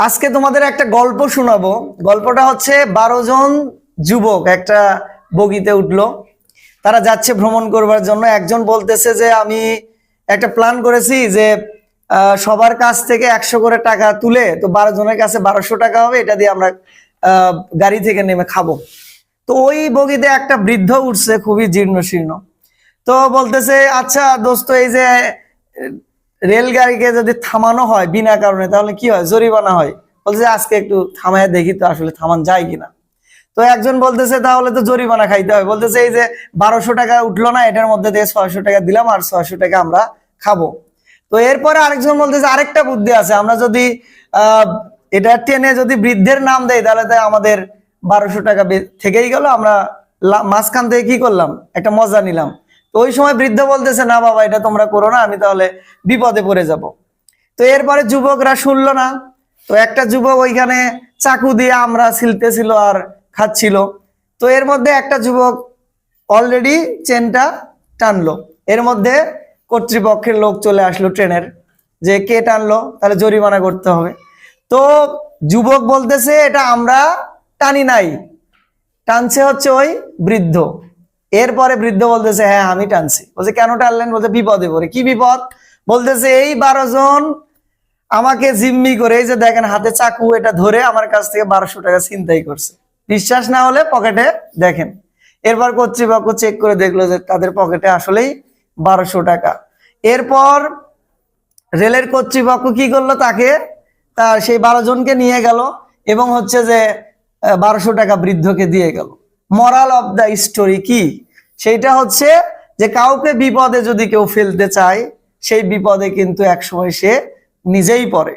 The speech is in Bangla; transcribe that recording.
আজকে তোমাদের একটা গল্প শোনাবো। গল্পটা হচ্ছে 12 জন যুবক একটা বগিতে উঠলো। তারা যাচ্ছে ভ্রমণ করবার জন্য। একজন বলতেছে যে আমি একটা প্ল্যান করেছি যে সবার কাছ থেকে 100 করে টাকা তুলে, তো 12 জনের কাছে 1200 টাকা হবে, এটা দিয়ে আমরা গাড়ি থেকে নেমে খাবো। তো ওই বগিতে একটা বৃদ্ধ উঠছে, খুবই জীর্ণ শীর্ণ। তো বলতেছে, আচ্ছা দোস্ত, এই যে রেলগাড়িকে যদি থামানো হয় বিনা কারণে তাহলে কি হয়? জরিমানা হয়। বলছে আজকে একটু থামায় দেখি তো আসলে থামান যায় কিনা। তো একজন বলতেছে তাহলে তো জরিমানা খাইতে হবে। বলতেছে এই যে 1200 টাকা উঠলো না, এটার মধ্যে দিয়ে 600 টাকা দিলাম, আর 600 টাকা আমরা খাবো। তো এরপরে আরেকজন বলতেছে আরেকটা বুদ্ধি আছে, আমরা যদি এটা টেনে যদি বৃদ্ধের নাম দেয় তাহলে তো আমাদের 1200 টাকা থেকেই গেল, আমরা মাঝখান থেকে কি করলাম, একটা মজা নিলাম। তো ওই সময় বৃদ্ধ বলতেছে না বাবা, এটা তোমরা করো না, আমি তাহলে বিপদে পড়ে যাব। তো এরপরে যুবকরা শুনলো না। তো একটা যুবক ওইখানে চাকু দিয়ে আমরা ছিলতেছিল আর খাচ্ছিল। তো এর মধ্যে একটা যুবক অলরেডি চেনটা টানলো। এর মধ্যে কর্তৃপক্ষের লোক চলে আসলো ট্রেনের, যে কে টানলো, তাহলে জরিমানা করতে হবে। তো যুবক বলতেছে এটা আমরা টানি নাই, টানছে হচ্ছে ওই বৃদ্ধ। এরপরে বৃদ্ধ বলতেছে হ্যাঁ আমি টানছি। বলছে কেন টানলেন? বলছে বিপদে পড়ে। কি বিপদ? বলতেছে এই 12 জন আমাকে জিম্মি করে, এই যে দেখেন হাতে চাকু, এটা ধরে আমার কাছ থেকে 1200 টাকা ছিনতাই করছে। বিশ্বাস না হলে পকেটে দেখেন। এরপর কর্তৃপক্ষ চেক করে দেখলো যে তাদের পকেটে আসলেই 1200 টাকা। এরপর রেলের কর্তৃপক্ষ কি করলো, তাকে তার সেই 12 জনকে নিয়ে গেল এবং হচ্ছে যে 1200 টাকা বৃদ্ধকে দিয়ে গেল। মরাল অফ দ্য স্টোরি কি? সেইটা হচ্ছে যে কাউকে বিপদে যদি কেউ ফেলতে চায়, সেই বিপদে কিন্তু একসময় সে নিজেই পড়ে।